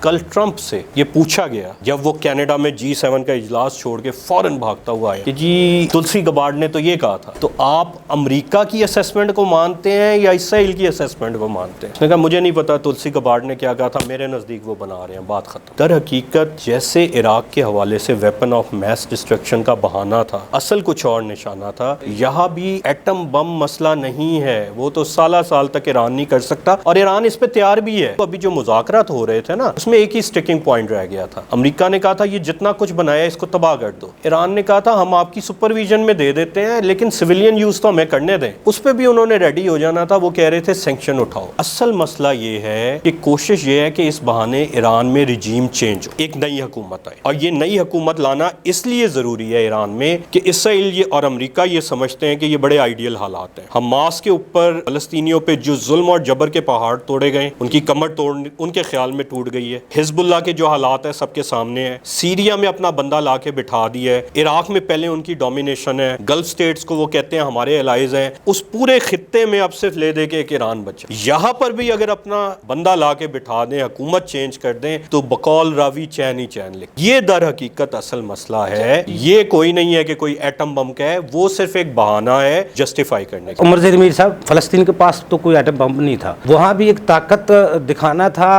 کل ٹرمپ سے یہ پوچھا گیا جب وہ کینیڈا میں G7 کا اجلاس چھوڑ کے فوراً بھاگتا ہوا آیا کہ جی تلسی گبارڈ نے تو یہ کہا تھا, تو آپ امریکہ کی اسیسمنٹ کو مانتے ہیں یا اسرائیل کی اسیسمنٹ کو مانتے ہیں؟ اس نے کہا مجھے نہیں پتا تلسی گبارڈ نے کیا کہا تھا, میرے نزدیک وہ بنا رہے ہیں, بات ختم. در حقیقت جیسے عراق کے حوالے سے ویپن آف میس ڈسٹرکشن کا بہانہ تھا, اصل کچھ اور نشانہ تھا. یہاں بھی ایٹم بم مسئلہ نہیں ہے, وہ تو سالہ سال تک ایران نہیں کر سکتا, اور ایران اس پہ تیار بھی ہے. تو ابھی جو مذاکرات ہو رہے تھے نا, اس میں ایک ہی سٹیکنگ پوائنٹ رہ گیا تھا. امریکہ نے کہا تھا یہ جتنا کچھ بنایا اس کو تباہ کر دو. ایران نے کہا تھا ہم آپ کی سپرویژن میں دے دیتے ہیں لیکن سویلین یوز تو ہمیں کرنے دیں. اس پہ بھی انہوں نے ریڈی ہو جانا تھا, وہ کہہ رہے تھے سینکشن اٹھاؤ. اصل مسئلہ یہ ہے کہ کوشش یہ ہے کہ اس بہانے ایران میں رجیم چینج ہو, ایک نئی حکومت آئے, اور یہ نئی حکومت لانا اس لیے ضروری ہے ایران میں کہ اسرائیل اور امریکہ یہ سمجھتے ہیں کہ یہ بڑے آئیڈیل حالات ہیں. حماس کے اوپر فلسطینیوں پہ جو ظلم اور جبر کے پہاڑ توڑے گئے, ان کی کمر ان کے خیال میں ٹوٹ گئی ہے. حزب اللہ کے جو حالات ہیں سب کے سامنے ہیں. سیریا میں اپنا بندہ لا کے بٹھا دیا ہے. عراق میں پہلے ان کی ڈومینیشن ہے. گلف سٹیٹس کو وہ کہتے ہیں ہمارے الائز ہیں. اس پورے خطے میں اب صرف لے دے کے ایک ایران بچا. یہاں پر بھی اگر اپنا بندہ لا کے بٹھا دیں, حکومت چینج کر دیں, تو بقول راوی چین ہی چین لکھ. یہ در حقیقت اصل مسئلہ ہے. یہ کوئی نہیں ہے کہ کوئی ایٹم بم کا ہے, وہ صرف ایک بہانہ ہے جسٹیفائی کرنے کا. عمر زیر میر صاحب, فلسطین کے پاس تو کوئی ایٹم بم نہیں تھا, وہاں بھی ایک طاقت دکھانا تھا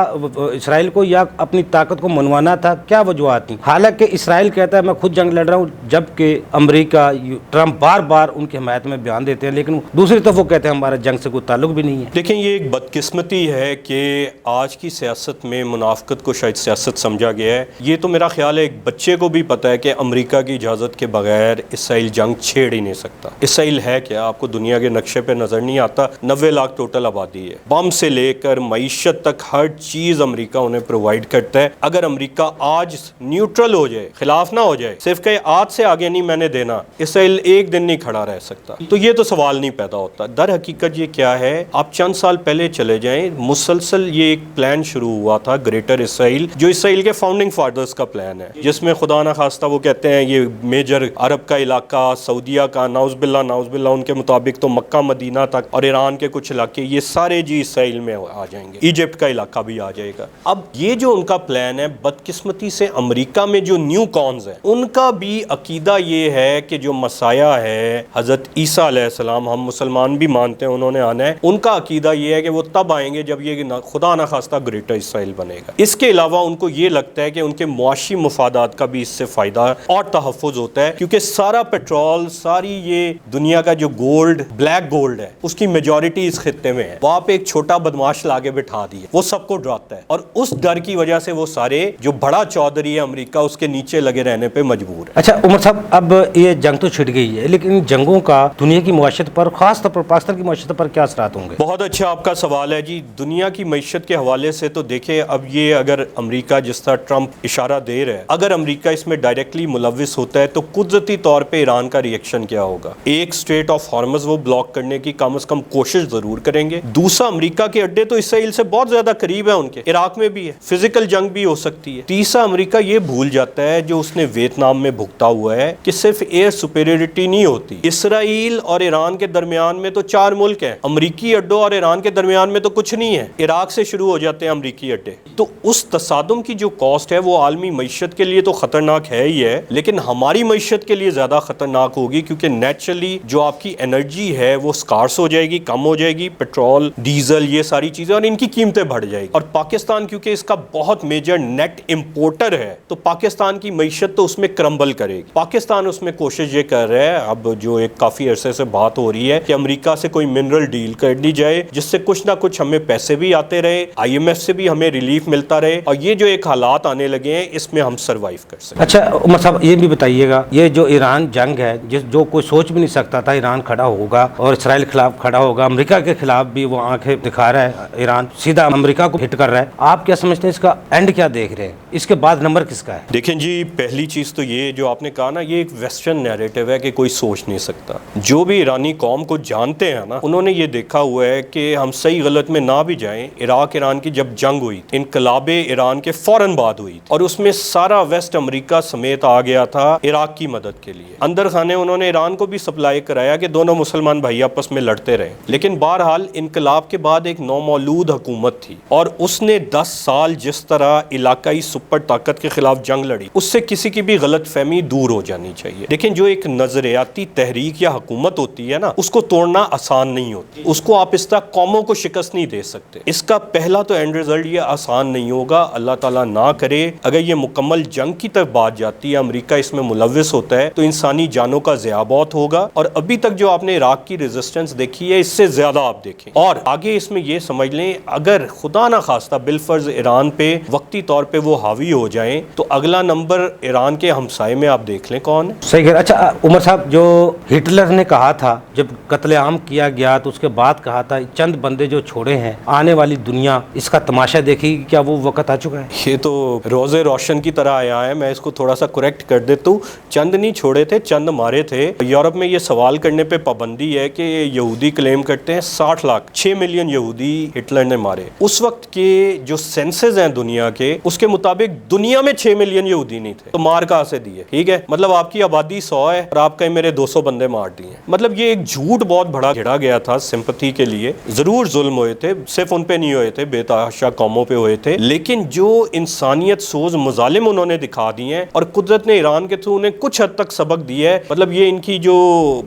اسرائیل کو یا اپنی طاقت کو منوانا تھا, کیا وجوہات تھیں؟ حالانکہ اسرائیل کہتا ہے میں خود جنگ لڑ رہا ہوں, جبکہ امریکہ ٹرمپ بار بار ان کی حمایت میں بیان دیتے ہیں, لیکن دوسری طرف وہ کہتے ہیں ہمارا جنگ سے کوئی تعلق بھی نہیں ہے. دیکھیں یہ ایک بدقسمتی ہے کہ آج کی سیاست میں منافقت کو شاید سیاست سمجھا گیا ہے. یہ تو میرا خیال ہے ایک بچے کو بھی پتہ ہے کہ امریکہ کی اجازت کے بغیر اسرائیل جنگ چھیڑ ہی نہیں سکتا. اسرائیل ہے کیا, آپ کو دنیا کے نقشے پہ نظر نہیں آتا؟ 90 لاکھ ٹوٹل آبادی ہے, بم سے لے کر معیشت تک ہر چیز امریکہ انہیں پرووائڈ کرتا ہے. اگر امریکہ آج نیوٹرل ہو جائے, خلاف نہ ہو جائے, صرف کہ آج سے آگے نہیں میں نے دینا, اسرائیل ایک دن نہیں کھڑا رہ سکتا. تو یہ تو سوال نہیں پیدا ہوتا. در حقیقت یہ کیا ہے, آپ چند سال پہلے چلے جائیں, مسلسل یہ ایک پلان شروع ہوا تھا گریٹر اسرائیل, جو اسرائیل کے فاؤنڈنگ فادرز کا پلان ہے, جس میں خدا نہ خواستہ وہ کہتے ہیں یہ میجر عرب کا علاقہ, سعودیہ کا, نعوذ باللہ ان کے مطابق تو مکہ مدینہ تک, اور ایران کے کچھ علاقے, یہ سارے جی اسرائیل میں آ جائیں گے. ایجپٹ کا علاقہ بھی آ جائے گا. اب یہ جو ان کا پلان ہے, بدقسمتی سے امریکہ میں جو نیو کونز ہیں ان کا بھی عقیدہ یہ ہے کہ جو مسیح ہے حضرت عیسیٰ علیہ السلام, ہم مسلمان بھی مانتے ہیں انہوں نے آنا ہے, ان کا عقیدہ یہ ہے کہ وہ تب آئیں گے جب یہ خدا نہ خواستہ گریٹر اسرائیل بنے گا. اس کے علاوہ ان کو یہ لگتا ہے کہ ان کے معاشی مفادات کا بھی اس سے فائدہ اور تحفظ ہوتا ہے, کیونکہ سارا پیٹرول, ساری یہ دنیا کا جو گولڈ, بلیک گولڈ ہے, اس کی میجورٹی اس خطے میں ہے. وہاں پہ ایک چھوٹا بدماش لاگے بٹھا دیے, وہ سب کو ڈراتا ہے, اور اس ڈر کی وجہ سے وہ سارے جو بڑا چودھری ہے امریکہ اس کے نیچے لگے رہنے پہ مجبور ہے. اچھا عمر صاحب, اب یہ جنگ تو چھڑ گئی ہے, لیکن ان جنگوں کا دنیا کی معیشت پر, خاص طور پر پاکستان کی معیشت پر کیا اثرات ہوں گے؟ بہت اچھا آپ کا سوال ہے جی. دنیا کی معیشت کے حوالے سے تو دیکھیں, اب یہ اگر امریکہ جس طرح ٹرمپ اشارہ دے رہا ہے, اگر امریکہ اس میں ڈائریکٹلی ملوث ہوتا ہے تو قدرتی طور پہ ایران کا ریئیکشن کیا ہوگا؟ ایک اسٹریٹ آف ہارمز وہ بلاک کرنے کی کم از کم کوشش ضرور کریں گے. دوسرا, امریکہ کے اڈے تو اسرائیل سے بہت زیادہ قریب ہے, ان کے عراق میں بھی ہے, فزیکل جنگ بھی ہو سکتی ہے. تیسرا, امریکہ یہ بھول جاتا ہے جو اس نے ویتنام میں بھگتا ہوا ہے کہ صرف ایئر سپیریورٹی نہیں ہوتی. اسرائیل اور ایران کے درمیان میں تو 4 ملک ہیں, امریکی اڈوں اور ایران کے درمیان میں تو کچھ نہیں ہے. عراق سے شروع ہو جاتے ہیں امریکی اڈے. تو اس تصادم کی جو کاسٹ ہے وہ عالمی معیشت کے لیے تو خطرناک ہے ہی ہے, لیکن ہماری معیشت کے لیے زیادہ خطرناک ہوگی, کیونکہ نیچرلی جو آپ کی انرجی ہے وہ سکارس ہو جائے گی, کم ہو جائے گی, پیٹرول, ڈیزل, یہ ساری چیزیں, اور ان کی قیمتیں بڑھ جائے گی. اور پاکستان کیونکہ اس کا بہت میجر نیٹ امپورٹر ہے, تو پاکستان کی معیشت تو اس میں کرمبل کرے گی. پاکستان اس میں کوشش یہ کر رہا ہے, اب جو ایک کافی عرصے سے بات ہو رہی ہے کہ امریکہ سے کوئی منرل ڈیل کر دی جائے جس سے کچھ نہ کچھ ہمیں پیسے بھی آتے رہے, IMF سے بھی ہمیں ریلیف ملتا رہے, اور یہ جو ایک حالات آنے لگے ہیں اس میں ہم سروائیو کر سکیں. اچھا عمر صاحب, یہ بھی بتائیے گا, یہ جو ایران جنگ ہے, جو کوئی سوچ بھی نہیں سکتا تھا ایران کھڑا ہوگا اور اسرائیل خلاف کھڑا ہوگا, امریکہ کے خلاف بھی وہ آنکھیں دکھا رہا ہے, ایران سیدھا امریکہ کو ہٹ کر رہا ہے, آپ کیا سمجھتے ہیں اس کا اینڈ کیا دیکھ رہے ہیں, اس کے بعد نمبر کس کا ہے؟ دیکھیں جی, پہلی چیز تو یہ جو آپ نے کہا نا, یہ ایک ویسٹرن نیریٹو ہے کہ کوئی سوچ نہیں سکتا. جو بھی ایرانی قوم کو جانتے ہیں نا, انہوں نے یہ دیکھا ہوا ہے کہ ہم صحیح غلط میں نہ بھی جائیں, عراق ایران کی جب جنگ ہوئی, انقلاب ایران کے فوراً بعد ہوئی, اور اس میں سارا ویسٹ امریکہ سمیت آ گیا تھا عراق کی مدد کے لیے. اندر خانے انہوں نے ایران کو بھی سپلائی کرایا کہ دونوں مسلمان بھائی آپس میں لڑتے رہے, لیکن بہرحال انقلاب کے بعد ایک نومولود حکومت تھی اور اس نے 10 سال جس طرح علاقائی سپر طاقت کے خلاف جنگ لڑی، اس سے کسی کی بھی غلط فہمی دور ہو جانی چاہیے. لیکن جو ایک نظریاتی تحریک یا حکومت ہوتی ہے نا، اس کو توڑنا آسان نہیں ہوتی. اس کو آپ اس طرح قوموں کو شکست نہیں دے سکتے. اس کا پہلا تو اینڈ ریزلٹ یہ آسان نہیں ہوگا، اللہ تعالیٰ نہ کرے اگر یہ مکمل جنگ کی طرف بات جاتی ہے، امریکہ اس میں ملوث ہوتا ہے، تو انسانی جانوں کا ضیاع بہت ہوگا. اور ابھی تک جو آپ نے عراق کی ریزسٹنس دیکھی ہے، اس سے زیادہ آپ دیکھیں. اور آگے اس میں یہ سمجھ لیں اگر خدا نہ خواستہ بالفرض ایران پہ وقتی طور پہ وہ حاوی ہو جائیں، تو اگلا نمبر ایران کے ہمسائے میں آپ دیکھ لیں کون ہے. صحیح کہہ رہے. اچھا عمر صاحب، جو ہٹلر نے کہا تھا جب قتل عام کیا گیا تو اس کے بعد کہا تھا چند بندے جو چھوڑے ہیں، آنے والی دنیا اس کا تماشا دیکھے گی، کیا وہ وقت آ چکا ہے؟ یہ تو روز روشن کی طرح آیا ہے. میں اس کو تھوڑا سا کریکٹ کر دیتا ہوں. چند نہیں چھوڑے تھے، چند مارے تھے. یورپ میں یہ سوال کرنے پہ پابندی ہے کہ یہودی کلیم کرتے ہیں 60 لاکھ 6 ملین یہودی ہٹلر نے مارے. اس وقت کے جو سینسز ہیں دنیا کے، اس کے مطابق دنیا میں 6 ملین یہودی نہیں تھے. تو مار کہاں سے دیے؟ ٹھیک ہے، مطلب آپ کی آبادی 100 ہے اور آپ کہیں میرے 200 بندے مار دیے. مطلب یہ ایک جھوٹ بہت بڑا گھڑا گیا تھا سمپتھی کے لیے. ضرور ظلم ہوئے تھے، صرف ان پہ نہیں ہوئے تھے، بے تحاشا قوموں پہ ہوئے تھے. لیکن جو انسانیت سوز مظالم انہوں نے دکھا دی ہیں، اور قدرت نے ایران کے تھرو انہیں کچھ حد تک سبق دیا ہے. مطلب یہ ان کی جو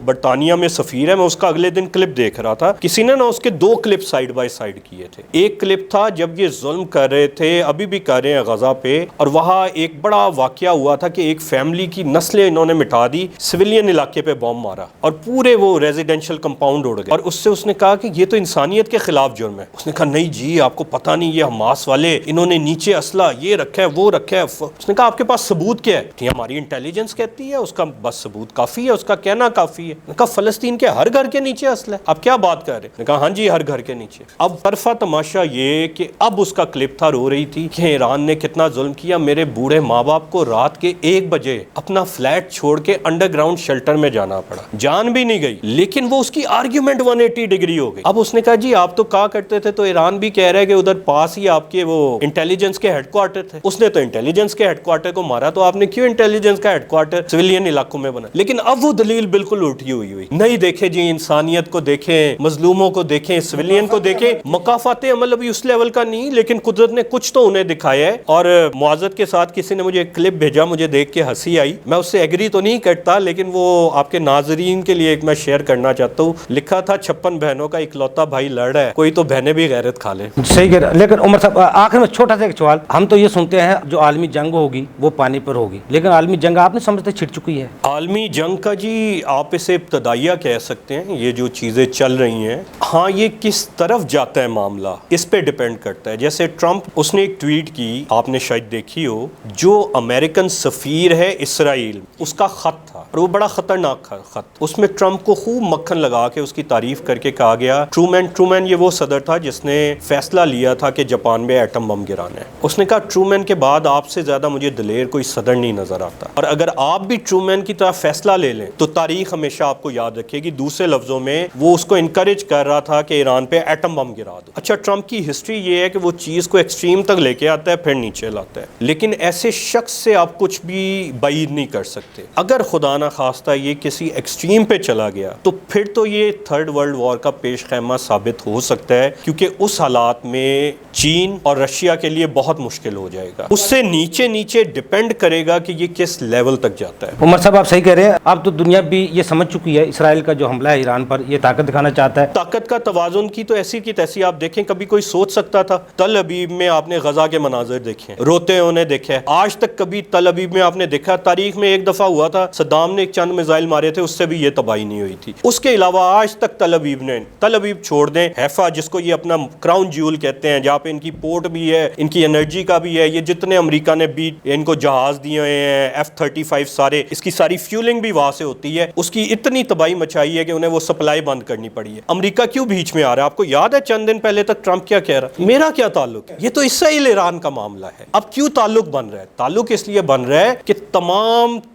برطانیہ میں سفیر ہے، میں اس کا اگلے دن کلپ دیکھ رہا تھا، کسی نے نا اس کے 2 کلپ سائیڈ بائی سائیڈ کیے تھے. ایک کلپ تھا جب یہ ظلم کر رہے تھے، ابھی بھی کر رہے ہیں غزہ پہ، اور وہاں ایک بڑا واقعہ ہوا تھا کہ ایک فیملی کی نسلیں انہوں نے مٹا دی، سویلین علاقے پہ بم مارا اور پورے وہ ریزیڈینشل کمپاؤنڈ اڑ گئے. اور اس نے کہا کہ یہ تو انسانیت کے خلاف جرم ہے. اس نے کہا نہیں جی، آپ کو پتہ نہیں، یہ حماس والے انہوں نے نیچے اسلحہ یہ رکھا ہے وہ رکھا ہے. اس نے کہا آپ کے پاس ثبوت کیا ہے؟ کہ ہماری انٹیلیجنس کہتی ہے اس کا بس ثبوت کافی ہے، اس کا کہنا کافی ہے. نے کہا فلسطین کے ہر گھر کے نیچے اسلحہ ہے، آپ کیا بات کر رہے ہیں؟ نے کہا ہاں جی ہر گھر کے نیچے. اب طرفہ تماشا یہ کہ اب اس کا کلپ تھا، رو رہی تھی کہ ایران نے کتنا ظلم کیا. میرے بوڑھے ماں باپ کو رات کے 1 بجے اپنا فلیٹ چھوڑ کے انڈر گراؤنڈ شیلٹر میں جانا پڑا. جان بھی نہیں گئی، لیکن وہ اس کی آرگیومنٹ 180 ڈگری ہو گئی. اب اس نے کہا جی آپ تو کہا کرتے تھے، تو ایران بھی کہہ رہا ہے کہ ادھر پاس ہی آپ کے وہ انٹیلیجنس کے ہیڈ کوارٹر تھے. اس نے تو انٹیلیجنس کے ہیڈ کوارٹر کو مارا، تو آپ نے کیوں انٹیلیجنس کا ہیڈ کوارٹر سویلین علاقوں میں بنا؟ لیکن اب وہ دلیل بالکل الٹی ہوئی نہیں. دیکھیں جی انسانیت کو دیکھیں، مظلوموں کو دیکھیں، سویلین کو دیکھیں. مکافات عمل ابھی اس لیول کا نہیں، لیکن قدرت نے کچھ تو انہیں دکھایا ہے. اور معذرت کے ساتھ کسی نے مجھے ایک کلپ بھیجا، مجھے دیکھ کے ہنسی آئی. میں اس سے ایگری تو نہیں کرتا، لیکن وہ آپ کے ناظرین کے لیے ایک میں شیئر کرنا چاہتا ہوں. لکھا تھا 56 بہنوں کا اکلوتا بھائی لڑ رہا ہے، کوئی تو بہنیں بھی غیرت کھا لیں. صحیح کہہ رہے. لیکن عمر صاحب آخر میں چھوٹا سا ایک سوال، ہم تو یہ سنتے ہیں جو عالمی جنگ ہوگی وہ پانی پر ہوگی، لیکن عالمی جنگ آپ نے سمجھتے چھڑ چکی ہے؟ عالمی جنگ کا جی آپ اسے ابتدائیہ کہہ سکتے ہیں. یہ جو چیزیں چل رہی ہیں، ہاں یہ کس طرف جاتا ہے معاملہ اس پہ ڈیپینڈ کرتا ہے. جیسے ٹرمپ، اس نے ایک ٹویٹ کی، آپ نے شاید دیکھی ہو، جو امریکن سفیر ہے اسرائیل، اس کا خط تھا اور وہ بڑا خطرناک خط. اس میں ٹرمپ کو خوب مکھن لگا کے اس کی تعریف کر کے کہا گیا ٹرومین یہ وہ صدر تھا جس نے فیصلہ لیا تھا کہ جاپان میں ایٹم بم گرانا ہے. اس نے کہا ٹرومین کے بعد آپ سے زیادہ مجھے دلیر کوئی صدر نہیں نظر آتا، اور اگر آپ بھی ٹرومین کی طرح فیصلہ لے لیں تو تاریخ ہمیشہ آپ کو یاد رکھے گی. دوسرے لفظوں میں وہ اس کو انکریج کر رہا تھا کہ ایران پہ ایٹم بم گرا دو. اچھا ٹرمپ کی ہسٹری یہ ہے کہ وہ چیز کو ایکسٹریم تک لے کے آتا ہے پھر نیچے لاتا ہے، لیکن ایسے شخص سے آپ کچھ بھی بعید نہیں کر سکتے. اگر خدا نہ خواستہ یہ کسی ایکسٹریم پہ چلا گیا تو پھر تو یہ 3rd ورلڈ وار کا پیش خیمہ ثابت ہو سکتا ہے، کیونکہ اس حالات میں چین اور رشیا کے لیے بہت مشکل ہو جائے گا. اس سے نیچے ڈیپینڈ کرے گا کہ یہ کس لیول تک جاتا ہے. عمر صاحب آپ صحیح کہہ رہے ہیں. اب تو دنیا بھی یہ سمجھ چکی ہے اسرائیل کا جو حملہ ہے ایران پر، یہ طاقت دکھانا چاہتا ہے. طاقت کا توازن کی تو ایسی کی تیسی آپ دیکھیں، کبھی کوئی سوچ سکتا تھا؟ تل ابیب میں آپ نے غزہ کے مناظر دیکھے، روتے ہونے دیکھا ہے. آج تک کبھی تل ابیب میں آپ نے دیکھا؟ تاریخ میں ایک دفعہ ہوا تھا، صدام نے ایک چند میزائل مارے تھے، اس سے بھی یہ تباہی نہیں ہوئی تھی. اس کے علاوہ آج تک تل ابیب چھوڑ دیں، حیفا جس کو یہ اپنا کراؤن جیول کہتے ہیں، جہاں پہ ان کی پورٹ بھی ہے، ان کی انرجی کا بھی ہے، یہ جتنے امریکہ نے بھی ان کو جہاز دیے ہوئے ہیں F-35 سارے، اس کی ساری فیولنگ بھی وہاں سے ہوتی ہے. اس کی اتنی تباہی مچائی ہے کہ انہیں وہ سپلائی بند کرنی پڑی ہے. امریکہ کیوں بیچ میں آ رہا ہے؟ آپ کو یاد ہے چند دن پہلے تک ٹرمپ کیا کہہ رہا؟ میرا کیا تعلق ہے؟ یہ تو اسرائیل ایران کا معاملہ ہے. اب کیوں تعلق بن رہا ہے؟ تعلق اس لیے بن رہا ہے کہ تمام